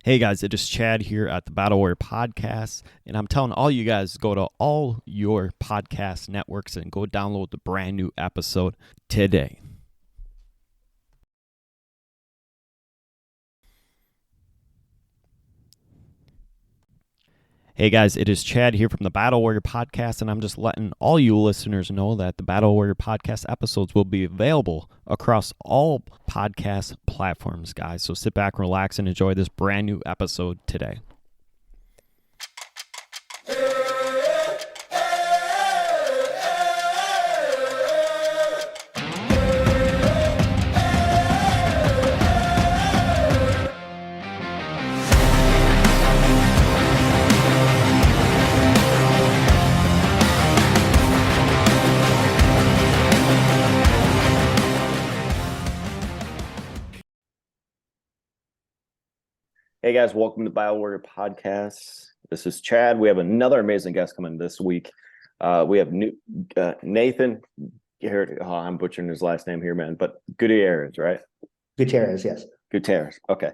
Hey guys, it is Chad here at the Battle Warrior Podcast, and I'm telling all you guys go to all your podcast networks and go download the brand new episode today. Hey guys, it is Chad here from the Battle Warrior Podcast, and I'm just letting all you listeners know that the Battle Warrior Podcast episodes will be available across all podcast platforms, guys. So sit back, relax, and enjoy this brand new episode today. Hey guys, welcome to Battle Warrior Podcast. This is Chad. We have another amazing guest coming this week. We have Nathan. I'm butchering his last name here, man. But Gutierrez, right? Gutierrez, yes. Gutierrez. Okay.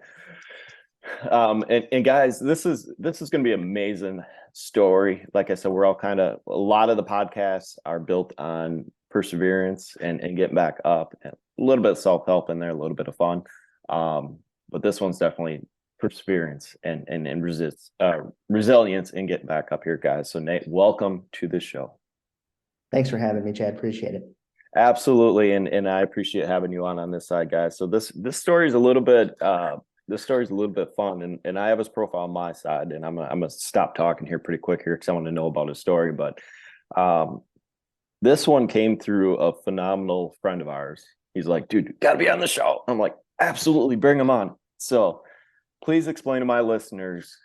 And guys, this is going to be an amazing story. Like I said, we're all a lot of the podcasts are built on perseverance and getting back up. And a little bit of self-help in there, a little bit of fun. But this one's definitely perseverance and resilience and getting back up here, guys. So Nate, welcome to the show. Thanks for having me, Chad. Appreciate it. Absolutely, and I appreciate having you on this side, guys. So this story is a little bit fun, and I have his profile on my side, and I'm gonna stop talking here pretty quick here because I want to know about his story. But this one came through a phenomenal friend of ours. He's like, dude, you gotta be on the show. I'm like, absolutely, bring him on. So please explain to my listeners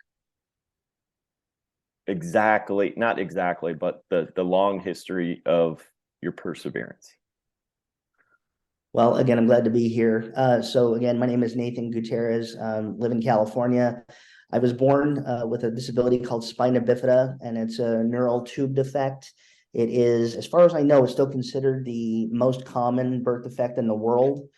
not exactly, but the long history of your perseverance. Well, again, I'm glad to be here. So again, my name is Nathan Gutierrez, live in California. I was born with a disability called Spina Bifida, and it's a neural tube defect. It is, as far as I know, it's still considered the most common birth defect in the world.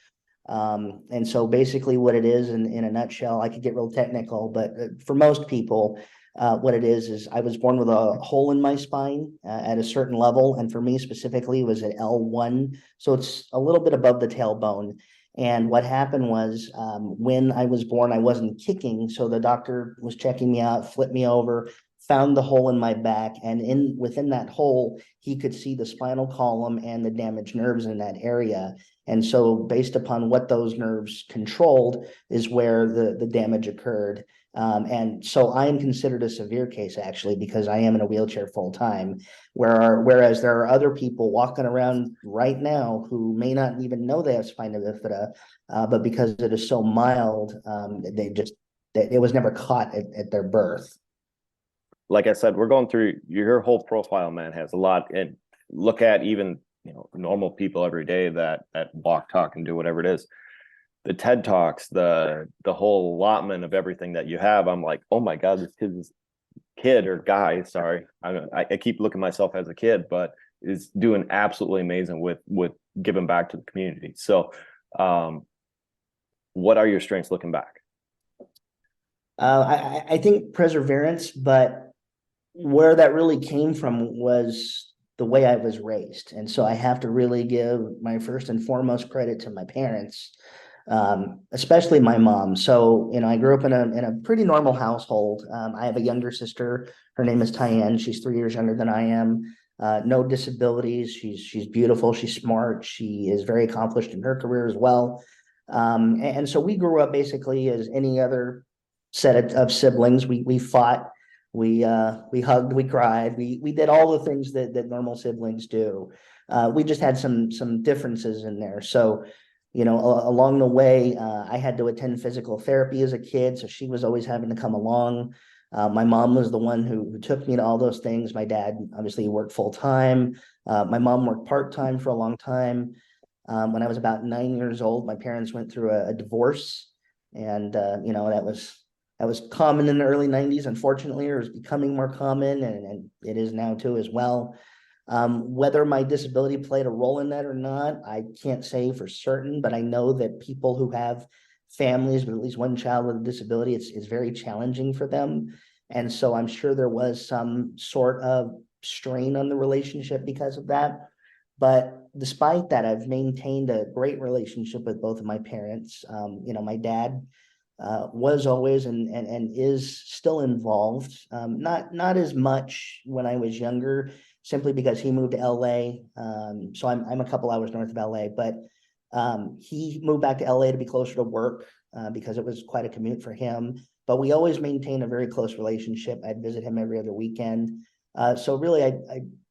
And so basically what it is in a nutshell, I could get real technical, but for most people, what it is I was born with a hole in my spine at a certain level. And for me specifically, it was at L1. So it's a little bit above the tailbone. And what happened was when I was born, I wasn't kicking. So the doctor was checking me out, flipped me over, found the hole in my back. And within that hole, he could see the spinal column and the damaged nerves in that area. And so based upon what those nerves controlled is where the damage occurred. And so I am considered a severe case, actually, because I am in a wheelchair full time, whereas there are other people walking around right now who may not even know they have spina bifida, but because it is so mild, it was never caught at their birth. Like I said, we're going through your whole profile, man, has a lot. And look at even normal people every day that walk, talk, and do whatever it is. The TED Talks, the whole allotment of everything that you have. I'm like, oh my God, this kid or guy, sorry, I keep looking at myself as a kid, but is doing absolutely amazing with giving back to the community. So, what are your strengths looking back? I think perseverance, but where that really came from was the way I was raised. And so I have to really give my first and foremost credit to my parents, especially my mom. So, I grew up in a pretty normal household. I have a younger sister. Her name is Tyann. She's 3 years younger than I am. No disabilities. She's beautiful. She's smart. She is very accomplished in her career as well. And so we grew up basically as any other set of siblings. We fought. We hugged, we cried, we did all the things that normal siblings do. We just had some differences in there. So, along the way, I had to attend physical therapy as a kid, so she was always having to come along. My mom was the one who took me to all those things. My dad obviously worked full time. My mom worked part time for a long time. When I was about 9 years old, my parents went through a divorce, and that was common in the early 90s. Unfortunately, it was becoming more common, and it is now too as well. Whether my disability played a role in that or not, I can't say for certain, but I know that people who have families with at least one child with a disability, it's very challenging for them. And so I'm sure there was some sort of strain on the relationship because of that. But despite that, I've maintained a great relationship with both of my parents. My dad was always and is still involved. Not as much when I was younger, simply because he moved to LA. So I'm a couple hours north of LA, but he moved back to LA to be closer to work because it was quite a commute for him. But we always maintained a very close relationship. I'd visit him every other weekend. So really,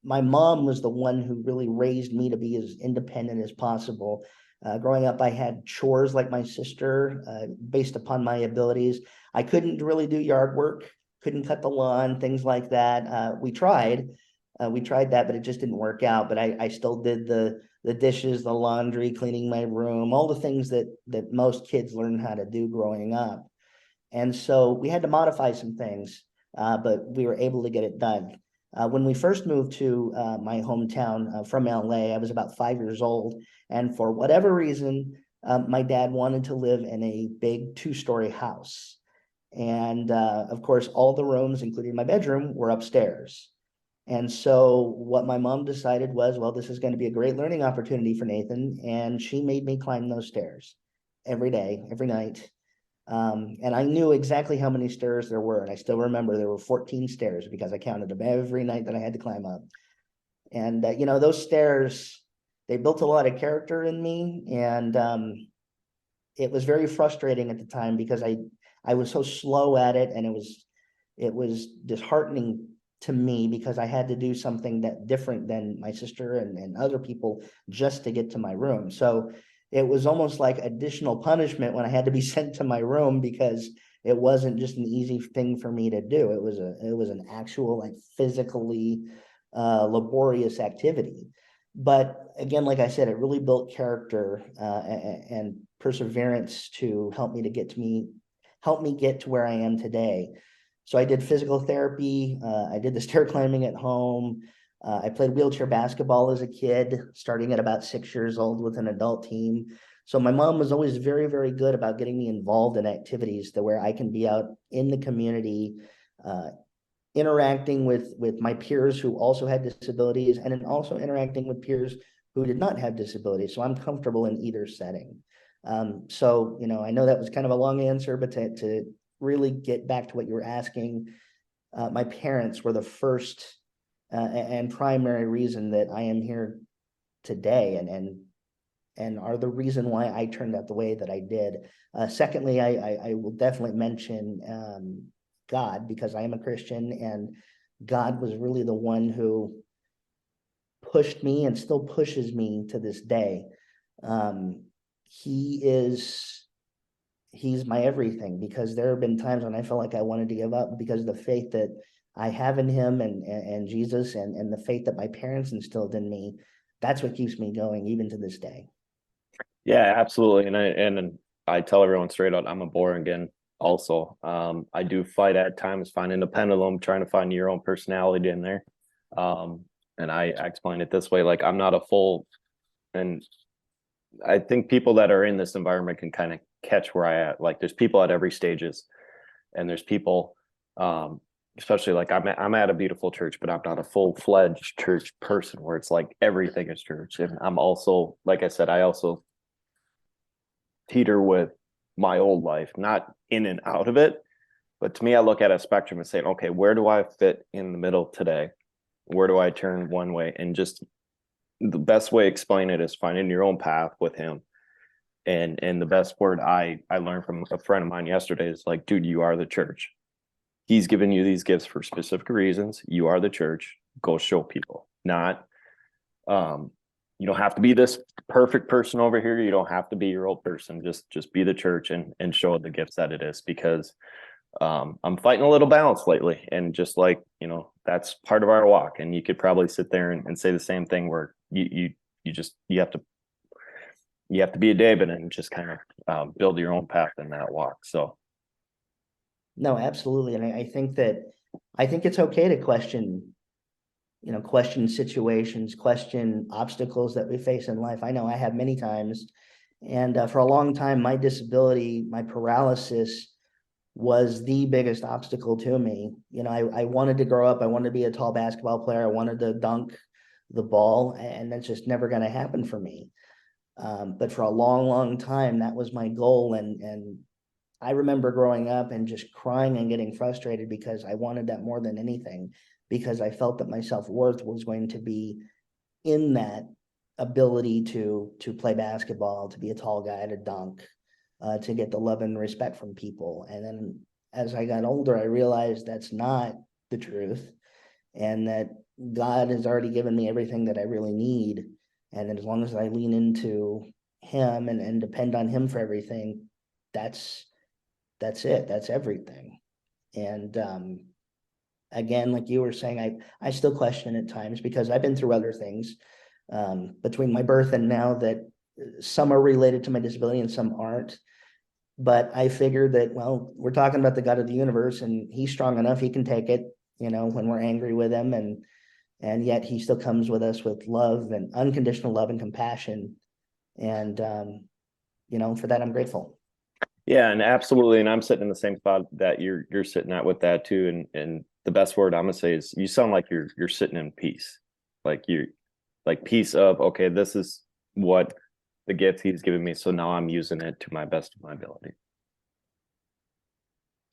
my mom was the one who really raised me to be as independent as possible. Growing up, I had chores like my sister based upon my abilities. I couldn't really do yard work, couldn't cut the lawn, things like that. We tried that, but it just didn't work out. But I still did the dishes, the laundry, cleaning my room, all the things that most kids learn how to do growing up. And so we had to modify some things, but we were able to get it done. When we first moved to my hometown from LA, I was about 5 years old. And for whatever reason, my dad wanted to live in a big 2-story house. And of course, all the rooms, including my bedroom, were upstairs. And so what my mom decided was, well, this is going to be a great learning opportunity for Nathan. And she made me climb those stairs every day, every night. And I knew exactly how many stairs there were. And I still remember there were 14 stairs because I counted them every night that I had to climb up. And, those stairs, they built a lot of character in me. And it was very frustrating at the time because I was so slow at it. And it was disheartening to me because I had to do something that different than my sister and other people just to get to my room. So it was almost like additional punishment when I had to be sent to my room because it wasn't just an easy thing for me to do. It was an actual, like, physically laborious activity. But again, like I said, it really built character and perseverance to help me get to where I am today. So I did physical therapy. I did the stair climbing at home. I played wheelchair basketball as a kid, starting at about 6 years old with an adult team. So my mom was always very, very good about getting me involved in activities to where I can be out in the community, interacting with my peers who also had disabilities, and then also interacting with peers who did not have disabilities. So I'm comfortable in either setting. So I know that was kind of a long answer, but to really get back to what you were asking, my parents were the first and primary reason that I am here today, and are the reason why I turned out the way that I did. Secondly, I will definitely mention God, because I am a Christian, and God was really the one who pushed me and still pushes me to this day. He's my everything, because there have been times when I felt like I wanted to give up because of the faith that I have in him and Jesus, and the faith that my parents instilled in me. That's what keeps me going even to this day. Yeah, absolutely. And I tell everyone straight out, I'm a born again also. I do fight at times finding a pendulum, trying to find your own personality in there. And I explain it this way, like, I'm not a full, and I think people that are in this environment can kind of catch where I at. Like, there's people at every stages, and there's people, especially like I'm at a beautiful church, but I'm not a full-fledged church person where it's like everything is church. And I'm also, like I said, I also teeter with my old life, not in and out of it. But to me, I look at a spectrum and say, okay, where do I fit in the middle today? Where do I turn one way? And just the best way to explain it is finding your own path with him. And the best word I learned from a friend of mine yesterday is like, dude, you are the church. He's given you these gifts for specific reasons. You are the church. Go show people. Not, you don't have to be this perfect person over here. You don't have to be your old person. Just be the church and show the gifts that it is, because I'm fighting a little balance lately. And just like, that's part of our walk. And you could probably sit there and say the same thing, where you have to be a David and just kind of build your own path in that walk. So. No, absolutely. And I think it's okay to question situations, question obstacles that we face in life. I know I have many times, And for a long time, my disability, my paralysis was the biggest obstacle to me. I wanted to grow up. I wanted to be a tall basketball player. I wanted to dunk the ball, and that's just never going to happen for me. But for a long, long time, that was my goal. And I remember growing up and just crying and getting frustrated because I wanted that more than anything, because I felt that my self-worth was going to be in that ability to play basketball, to be a tall guy, to dunk, to get the love and respect from people. And then as I got older, I realized that's not the truth, and that God has already given me everything that I really need. And as long as I lean into him and depend on him for everything, that's it. That's everything. And again, like you were saying, I still question at times because I've been through other things between my birth and now, that some are related to my disability and some aren't. But I figured that, well, we're talking about the God of the universe, and he's strong enough. He can take it, when we're angry with him, and yet he still comes with us with love and unconditional love and compassion. And, for that, I'm grateful. Yeah, and absolutely. And I'm sitting in the same spot that you're sitting at with that too. And the best word I'm gonna say is you sound like you're sitting in peace. Like peace of, okay, this is what the gift he's given me. So now I'm using it to my best of my ability.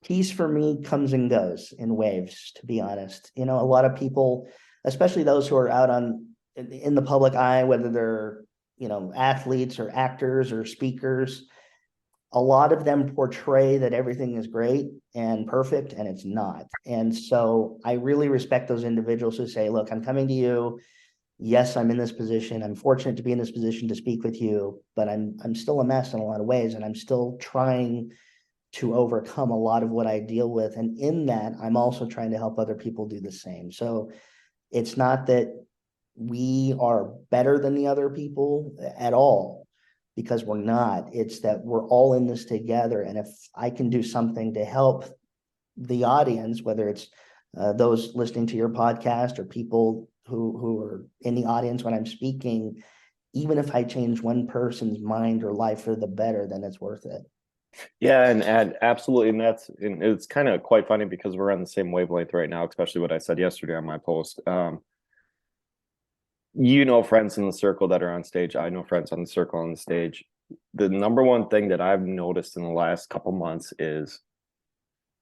Peace for me comes and goes in waves, to be honest. A lot of people, especially those who are out in the public eye, whether they're, athletes or actors or speakers, a lot of them portray that everything is great and perfect, and it's not. And so I really respect those individuals who say, look, I'm coming to you. Yes, I'm in this position. I'm fortunate to be in this position to speak with you, but I'm still a mess in a lot of ways, and I'm still trying to overcome a lot of what I deal with. And in that, I'm also trying to help other people do the same. So it's not that we are better than the other people at all, because we're not. It's that we're all in this together. And if I can do something to help the audience, whether it's those listening to your podcast or people who are in the audience when I'm speaking, even if I change one person's mind or life for the better, then it's worth it. Yeah, and absolutely. And it's kind of quite funny because we're on the same wavelength right now, especially what I said yesterday on my post. Friends in the circle that are on stage. I know friends on the circle on the stage. The number one thing that I've noticed in the last couple months is,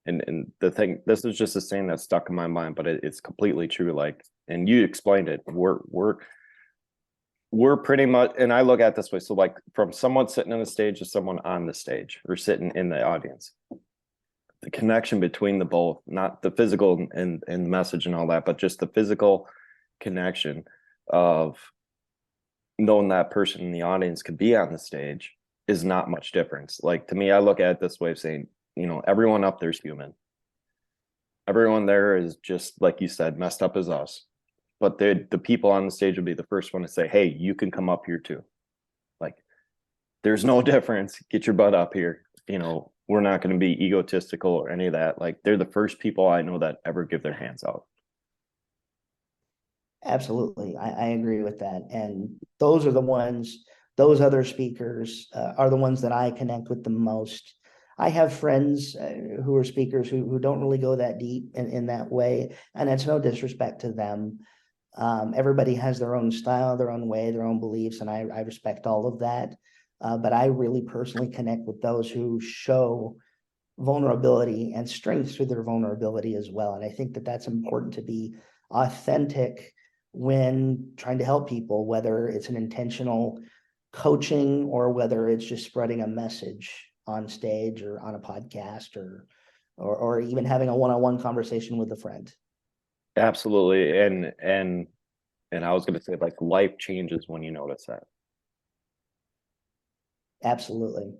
and the thing, this is just a saying that's stuck in my mind, but it's completely true. Like, and you explained it. We're pretty much, and I look at it this way. So like from someone sitting on the stage to someone on the stage or sitting in the audience, the connection between the both, not the physical and message and all that, but just the physical connection of knowing that person in the audience could be on the stage is not much difference. Like to me, I look at it this way of saying, everyone up there's human. Everyone there is just, like you said, messed up as us. But the people on the stage will be the first one to say, hey, you can come up here too. Like, there's no difference. Get your butt up here. We're not going to be egotistical or any of that. Like, they're the first people I know that ever give their hands out. Absolutely. I agree with that. And those other speakers are the ones that I connect with the most. I have friends who are speakers who don't really go that deep in that way. And it's no disrespect to them. Everybody has their own style, their own way, their own beliefs, and I respect all of that. But I really personally connect with those who show vulnerability and strength through their vulnerability as well. And I think that that's important, to be authentic when trying to help people, whether it's an intentional coaching or whether it's just spreading a message on stage or on a podcast or even having a one-on-one conversation with a friend. Absolutely. And I was going to say, like, life changes when you notice that. Absolutely.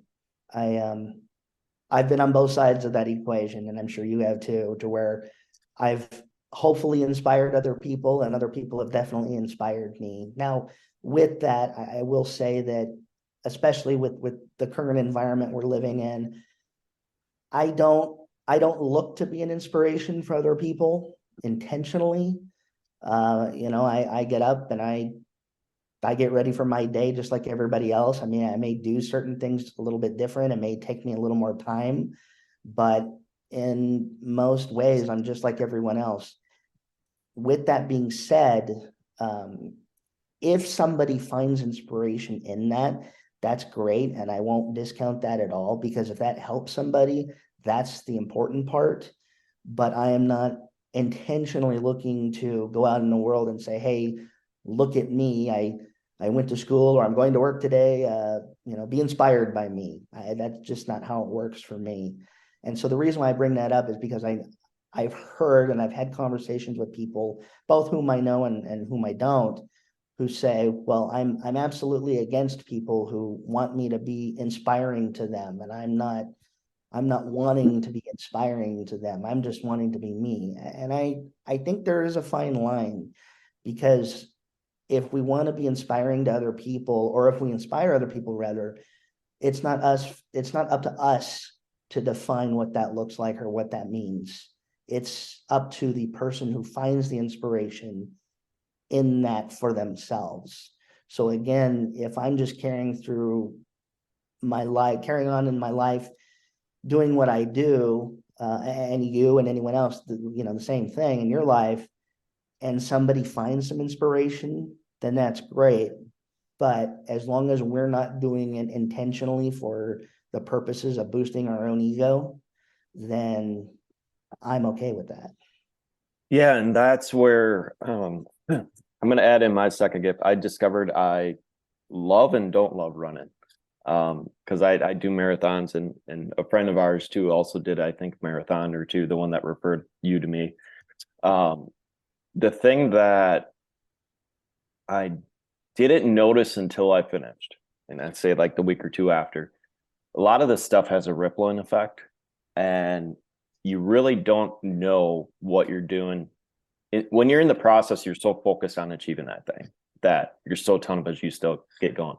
I've been on both sides of that equation, and I'm sure you have too, to where I've hopefully inspired other people, and other people have definitely inspired me. Now, with that, I will say that, especially with the current environment we're living in, I don't look to be an inspiration for other people intentionally. I get up and I I get ready for my day just like everybody else. I mean, I may do certain things a little bit different. It may take me a little more time, but in most ways, I'm just like everyone else. With that being said, um, if somebody finds inspiration in that, that's great. And I won't discount that at all, because if that helps somebody, that's the important part. But I am not intentionally looking to go out in the world and say, hey, look at me. I went to school, or I'm going to work today. Be inspired by me. That's just not how it works for me. And so the reason why I bring that up is because I've heard and I've had conversations with people, both whom I know and whom I don't, who say, well, I'm absolutely against people who want me to be inspiring to them. And I'm not wanting to be inspiring to them. I'm just wanting to be me. And I think there is a fine line, because if we want to be inspiring to other people, or if we inspire other people rather, it's not up to us to define what that looks like or what that means. It's up to the person who finds the inspiration in that for themselves. So again, if I'm just carrying on in my life, doing what I do, and you and anyone else, the same thing in your life, and somebody finds some inspiration, then that's great. But as long as we're not doing it intentionally for the purposes of boosting our own ego, then I'm okay with that. Yeah, and that's where I'm going to add in my second gift. I discovered I love and don't love running, because I do marathons, and a friend of ours too also did, I think, marathon or two, the one that referred you to me. The thing that I didn't notice until I finished, and I'd say like the week or two after, a lot of this stuff has a rippling effect, and you really don't know what you're doing. When you're in the process, you're so focused on achieving that thing that you're so tunnel vision, you still get going.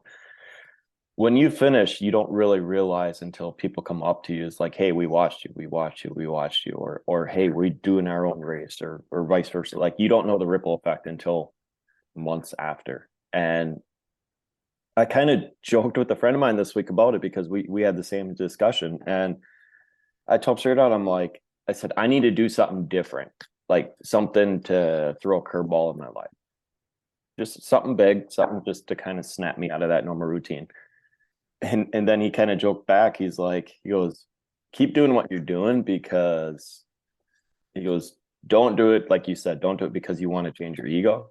When you finish, you don't really realize until people come up to you. It's like, hey, we watched you, or hey, we're doing our own race, or vice versa. Like, you don't know the ripple effect until months after. And I kind of joked with a friend of mine this week about it, because we had the same discussion, and I told him straight out, I said, I need to do something different, like something to throw a curveball in my life. Just something big, something just to kind of snap me out of that normal routine. And then he kind of joked back. He goes, keep doing what you're doing, because he goes, don't do it, like you said, don't do it because you want to change your ego.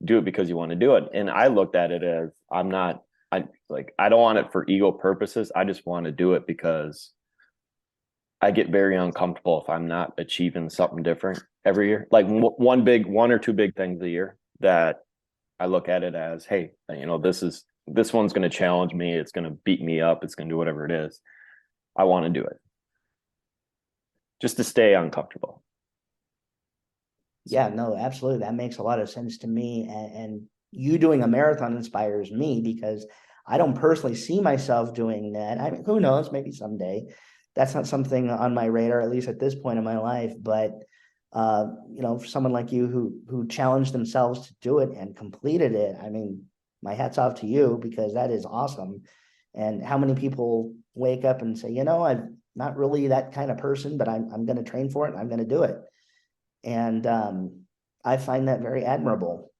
Do it because you want to do it. And I looked at it as, I don't want it for ego purposes. I just want to do it because I get very uncomfortable if I'm not achieving something different every year. Like one or two big things a year that I look at it as, hey, this one's going to challenge me. It's going to beat me up. It's going to do whatever it is. I want to do it just to stay uncomfortable. Yeah, no, absolutely. That makes a lot of sense to me. And you doing a marathon inspires me, because I don't personally see myself doing that. I mean, who knows, maybe someday. That's not something on my radar, at least at this point in my life. But for someone like you who challenged themselves to do it and completed it, I mean, my hat's off to you, because that is awesome. And how many people wake up and say, I'm not really that kind of person, but I'm going to train for it and I'm going to do it. And I find that very admirable,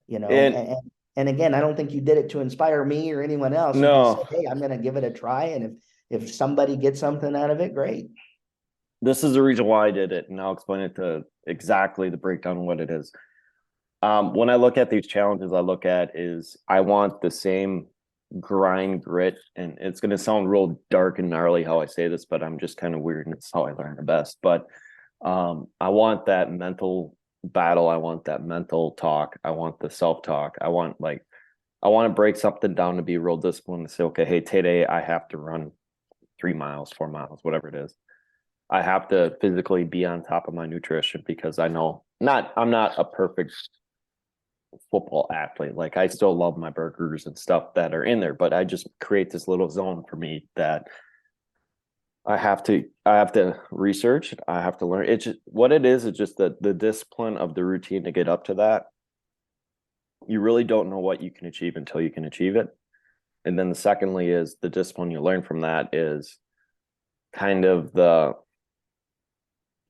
and again, I don't think you did it to inspire me or anyone else. You just said, No, hey, I'm going to give it a try. And if somebody gets something out of it, great. this is the reason why I did it, and I'll explain it to exactly the breakdown of what it is. When I look at these challenges, I want the same grind, grit, and it's going to sound real dark and gnarly how I say this, but I'm just kind of weird, and it's how I learn the best. But I want that mental battle. I want that mental talk. I want the self-talk. I want to break something down to be real disciplined, to say, okay, hey, today I have to run 3 miles, 4 miles, whatever it is. I have to physically be on top of my nutrition, because I'm not a perfect football athlete. Like, I still love my burgers and stuff that are in there, but I just create this little zone for me that I have to research. I have to learn. It's just, what it is just the discipline of the routine to get up to that. you really don't know what you can achieve until you can achieve it. And then the secondly is the discipline you learn from that is kind of the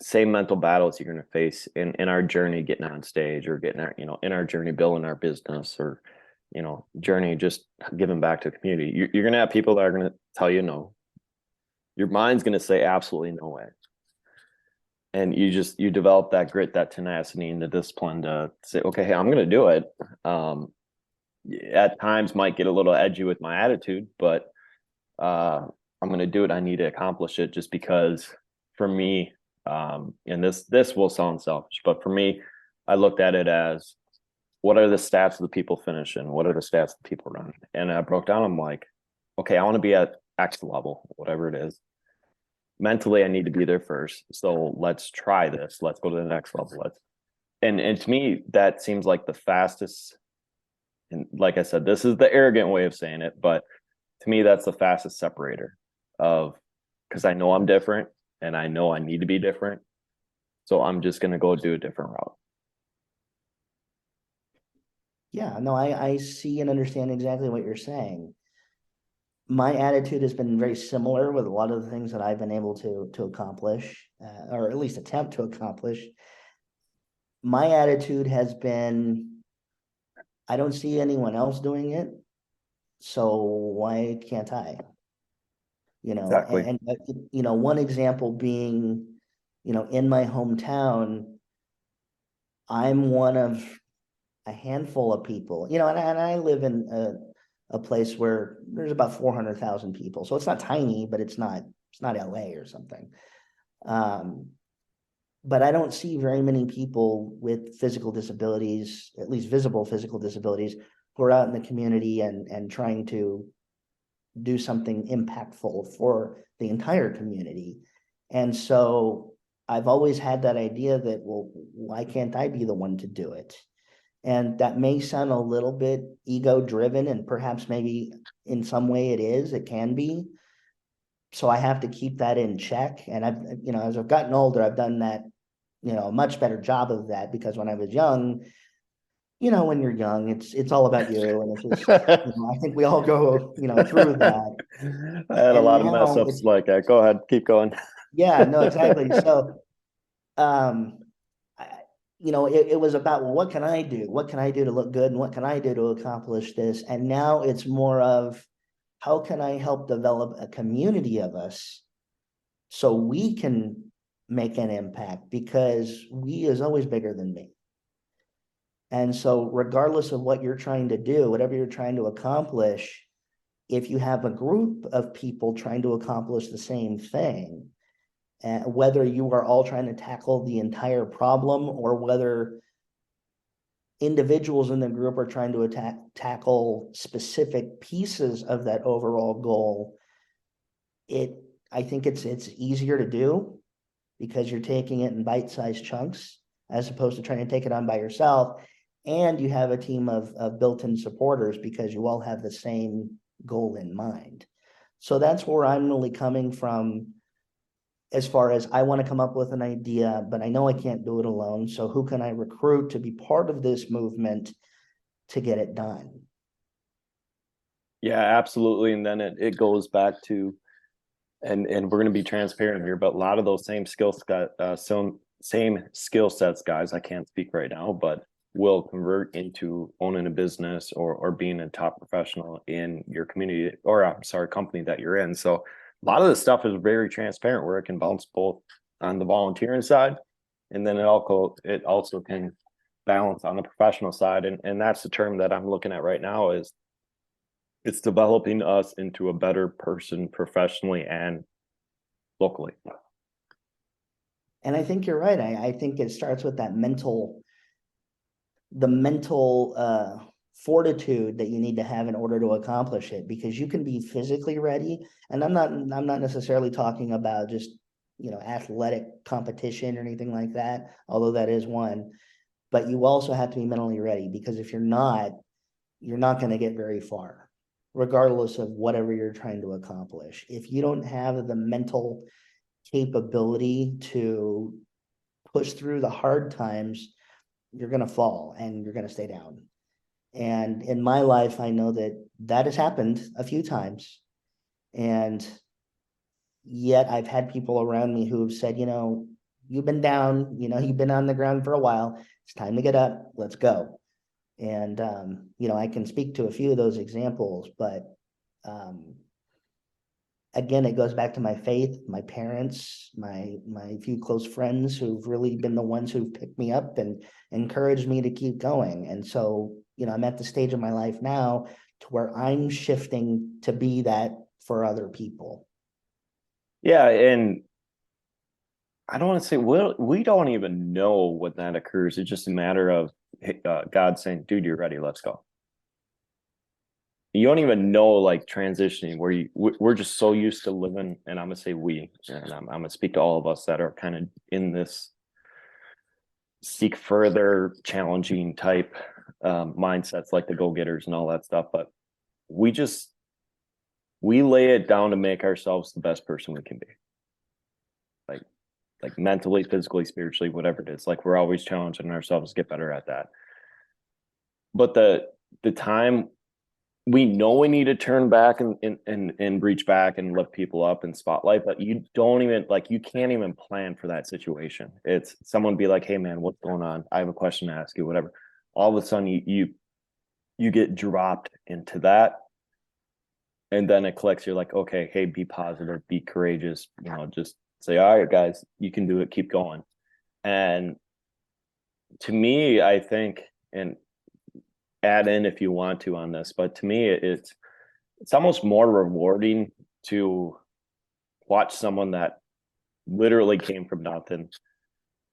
same mental battles you're going to face in our journey getting on stage or getting our, in our journey building our business or, journey just giving back to the community. You're going to have people that are going to tell you no. Your mind's going to say absolutely no way. And you develop that grit, that tenacity, and the discipline to say, okay, hey, I'm going to do it. At times might get a little edgy with my attitude, but I'm going to do it. I need to accomplish it just because for me, and this will sound selfish, but for me, I looked at it as what are the stats of the people finishing? What are the stats of the people running? And I broke down, I'm like, okay, I want to be at X level, whatever it is. Mentally, I need to be there first. So let's try this. Let's go to the next level. And to me, that seems like the fastest. And like I said, this is the arrogant way of saying it, but to me, that's the fastest separator of, because I know I'm different and I know I need to be different. So I'm just going to go do a different route. Yeah, no, I see and understand exactly what you're saying. My attitude has been very similar with a lot of the things that I've been able to accomplish, or at least attempt to accomplish. My attitude has been, I don't see anyone else doing it, so why can't I? Exactly. And one example being, in my hometown, I'm one of a handful of people, and I live in a place where there's about 400,000 people. So it's not tiny, but it's not LA or something. But I don't see very many people with physical disabilities, at least visible physical disabilities, who are out in the community and trying to do something impactful for the entire community. And so I've always had that idea that, well, why can't I be the one to do it? And that may sound a little bit ego driven, and perhaps maybe in some way it can be. So I have to keep that in check. And as I've gotten older, I've done that, a much better job of that, because when I was young, when you're young, it's all about you. And it's just, I think we all go, through that. I had a And lot of mess now ups like that. Go ahead, keep going. yeah, no, exactly. So, it was about, well, what can I do? What can I do to look good? And what can I do to accomplish this? And now it's more of, how can I help develop a community of us so we can make an impact? Because we is always bigger than me. And so regardless of what you're trying to do, whatever you're trying to accomplish, if you have a group of people trying to accomplish the same thing, whether you are all trying to tackle the entire problem or whether individuals in the group are trying to tackle specific pieces of that overall goal, I think it's easier to do because you're taking it in bite-sized chunks as opposed to trying to take it on by yourself. And you have a team of built-in supporters because you all have the same goal in mind. So that's where I'm really coming from, as far as I want to come up with an idea, but I know I can't do it alone. So who can I recruit to be part of this movement to get it done? Yeah, absolutely. And then it goes back to, and we're going to be transparent here, but a lot of those same same skill sets, guys, I can't speak right now, but will convert into owning a business or being a top professional in your community, or I'm sorry, company that you're in. So a lot of this stuff is very transparent, where it can bounce both on the volunteering side, and then it also can balance on the professional side. And that's the term that I'm looking at right now, is it's developing us into a better person professionally and locally. And I think you're right. I think it starts with that mental fortitude that you need to have in order to accomplish it, because you can be physically ready. And I'm not necessarily talking about just, athletic competition or anything like that, although that is one, but you also have to be mentally ready, because if you're not going to get very far, regardless of whatever you're trying to accomplish. If you don't have the mental capability to push through the hard times, you're going to fall and you're going to stay down. And in my life, I know that that has happened a few times. And yet I've had people around me who have said, you've been down, you've been on the ground for a while. It's time to get up. Let's go. And, I can speak to a few of those examples, but um, again, it goes back to my faith, my parents, my few close friends who've really been the ones who've picked me up and encouraged me to keep going. And so, I'm at the stage of my life now to where I'm shifting to be that for other people. Yeah, and I don't want to say we don't even know when that occurs. It's just a matter of God saying, "Dude, you're ready. Let's go." You don't even know, like, transitioning where we're just so used to living, and I'm gonna say we, and I'm gonna speak to all of us that are kind of in this seek further challenging type mindsets, like the go-getters and all that stuff. But we lay it down to make ourselves the best person we can be, like mentally, physically, spiritually, whatever it is. Like, we're always challenging ourselves to get better at that. But the time we know we need to turn back and reach back and lift people up and spotlight, but you don't even, like, you can't even plan for that situation. It's someone be like, "Hey man, what's going on? I have a question to ask you," whatever. All of a sudden you get dropped into that, and then it clicks. You're like, okay, hey, be positive, be courageous, just say, "All right, guys, you can do it, keep going." And to me, I think, and add in if you want to on this, but to me, it's almost more rewarding to watch someone that literally came from nothing,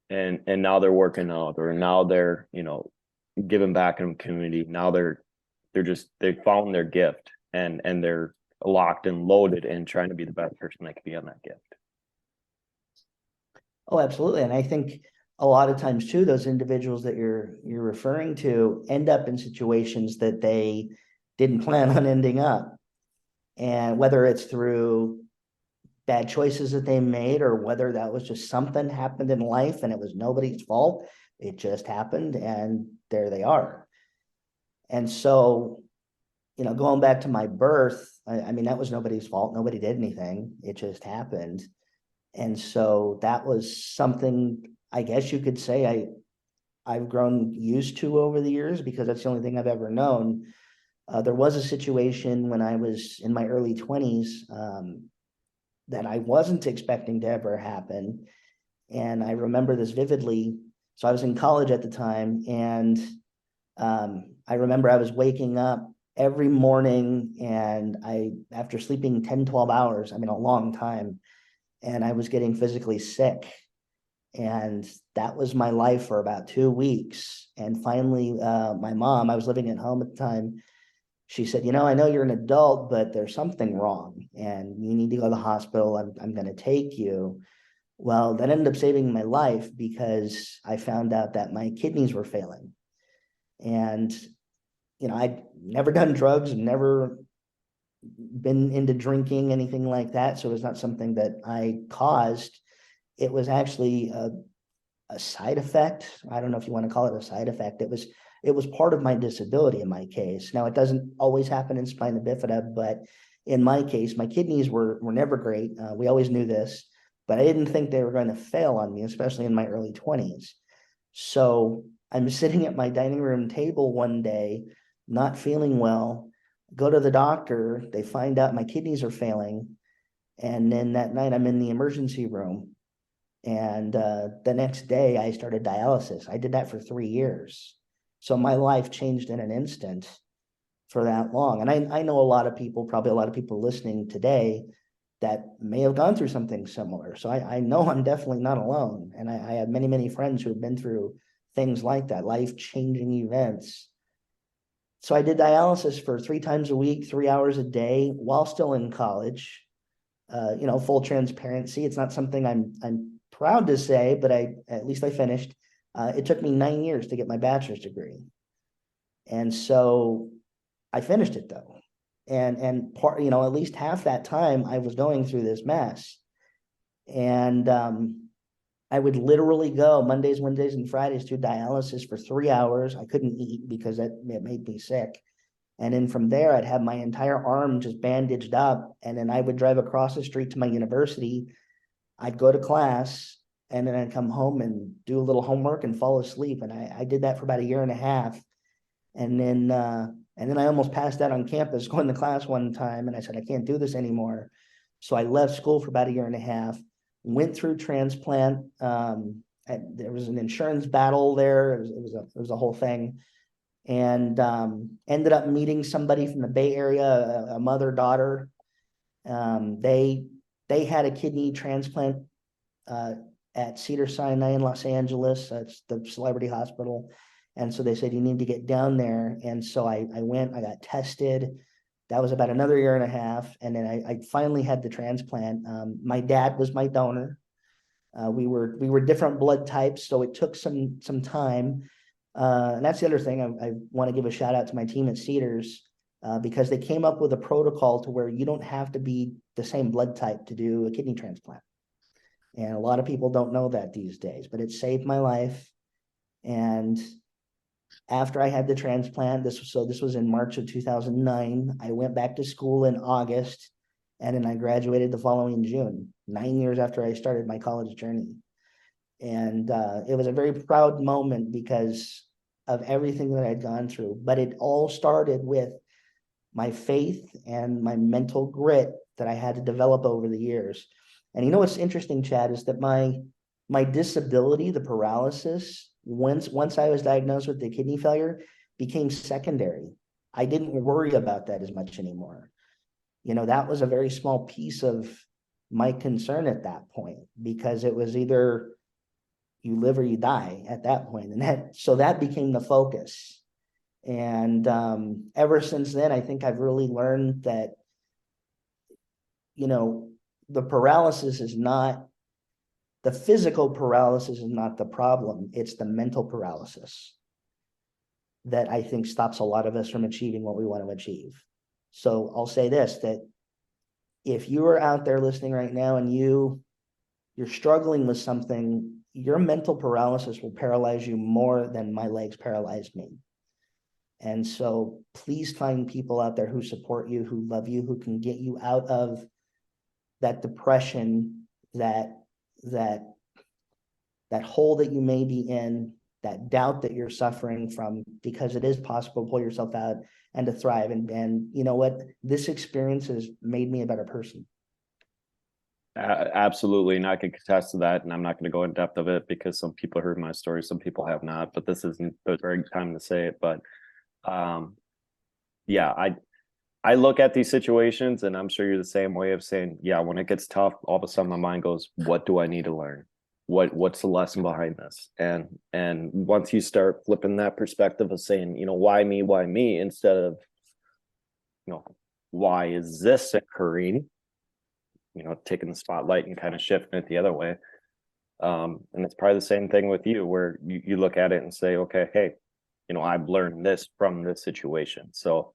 and now they're working out, or now they're giving back in the community. Now they found their gift, and they're locked and loaded and trying to be the best person they can be on that gift. Oh, absolutely. And I think a lot of times too, those individuals that you're referring to end up in situations that they didn't plan on ending up. And whether it's through bad choices that they made, or whether that was just something happened in life and it was nobody's fault, it just happened and there they are. And so, going back to my birth, I mean, that was nobody's fault. Nobody did anything. It just happened. And so that was something, I guess you could say, I've grown used to over the years, because that's the only thing I've ever known. There was a situation when I was in my early 20s that I wasn't expecting to ever happen. And I remember this vividly. So I was in college at the time, and I remember I was waking up every morning, and after sleeping 10, 12 hours, I mean, a long time, and I was getting physically sick. And that was my life for about 2 weeks. And finally, my mom, I was living at home at the time, she said, "I know you're an adult, but there's something wrong and you need to go to the hospital. I'm going to take you." Well, that ended up saving my life, because I found out that my kidneys were failing. And, I'd never done drugs, never been into drinking, anything like that. So it was not something that I caused. It was actually a side effect. I don't know if you want to call it a side effect. It was part of my disability in my case. Now, it doesn't always happen in spina bifida, but in my case, my kidneys were never great. We always knew this, but I didn't think they were going to fail on me, especially in my early 20s. So I'm sitting at my dining room table one day, not feeling well, go to the doctor. They find out my kidneys are failing. And then that night I'm in the emergency room. And the next day I started dialysis. I did that for 3 years. So my life changed in an instant for that long. And I know a lot of people, probably a lot of people listening today, that may have gone through something similar. So I know I'm definitely not alone. And I have many, many friends who have been through things like that, life-changing events. So I did dialysis for 3 times a week, 3 hours a day, while still in college. Full transparency. It's not something I'm proud to say, but at least I finished. It took me 9 years to get my bachelor's degree. And so I finished it though. And part, at least half that time I was going through this mess. And I would literally go Mondays, Wednesdays, and Fridays to dialysis for 3 hours. I couldn't eat because it made me sick. And then from there, I'd have my entire arm just bandaged up. And then I would drive across the street to my university. I'd go to class, and then I'd come home and do a little homework and fall asleep. And I did that for about a year and a half. And then I almost passed out on campus going to class one time. And I said, I can't do this anymore. So I left school for about a year and a half, went through transplant. There was an insurance battle there. It was a whole thing. And ended up meeting somebody from the Bay Area, a mother-daughter. They had a kidney transplant at Cedars-Sinai in Los Angeles. That's the celebrity hospital. And so they said, you need to get down there. And so I went, I got tested. That was about another year and a half. And then I finally had the transplant. My dad was my donor. We were different blood types, so it took some time. And that's the other thing. I want to give a shout out to my team at Cedars, because they came up with a protocol to where you don't have to be the same blood type to do a kidney transplant. And a lot of people don't know that these days, but it saved my life. And after I had the transplant, this was in March of 2009. I went back to school in August, and then I graduated the following June, 9 years after I started my college journey. And it was a very proud moment because of everything that I'd gone through. But it all started with my faith and my mental grit that I had to develop over the years. And you know what's interesting, Chad, is that my disability, the paralysis, once I was diagnosed with the kidney failure, became secondary. I didn't worry about that as much anymore. That was a very small piece of my concern at that point, because it was either you live or you die at that point. And so that became the focus. And ever since then, I think I've really learned that, the paralysis is not, the physical paralysis is not the problem. It's the mental paralysis that I think stops a lot of us from achieving what we want to achieve. So I'll say this, that if you are out there listening right now and you're struggling with something, your mental paralysis will paralyze you more than my legs paralyzed me. And so please find people out there who support you, who love you, who can get you out of that depression, that hole that you may be in, that doubt that you're suffering from, because it is possible to pull yourself out and to thrive. And you know what? This experience has made me a better person. Absolutely. And I can contest to that. And I'm not going to go in depth of it because some people heard my story, some people have not, but this isn't the right time to say it. But yeah, I look at these situations, and I'm sure you're the same way, of saying, yeah, when it gets tough, all of a sudden my mind goes, what do I need to learn? What's the lesson behind this? And once you start flipping that perspective of saying, why me, instead of, why is this occurring? Taking the spotlight and kind of shifting it the other way. And it's probably the same thing with you, where you look at it and say, okay, hey, I've learned this from this situation. So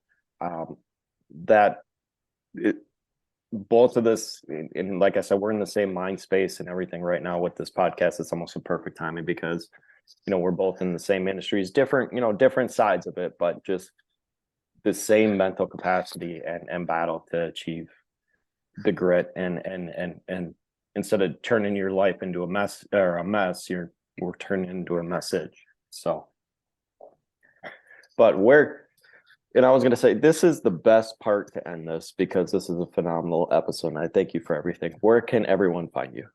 both of this, and like I said, we're in the same mind space and everything right now with this podcast. It's almost a perfect timing because, we're both in the same industries, different sides of it, but just the same mental capacity and battle to achieve the grit and instead of turning your life into a mess, we're turning into a message. So, but and I was going to say, this is the best part to end this, because this is a phenomenal episode. And I thank you for everything. Where can everyone find you?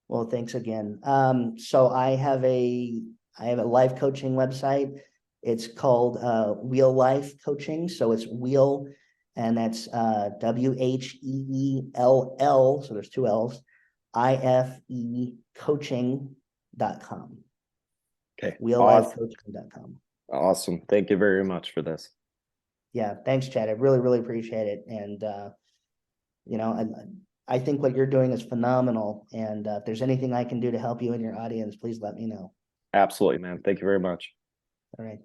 Well, thanks again. So I have a life coaching website. It's called Wheel Life Coaching. So it's Wheel, and that's WHEELL. So there's two L's, IFE coaching.com. Okay. Wheellifecoaching.com. Awesome. Thank you very much for this. Yeah. Thanks, Chad. I really, really appreciate it. And, I think what you're doing is phenomenal. And if there's anything I can do to help you and your audience, please let me know. Absolutely, man. Thank you very much. All right.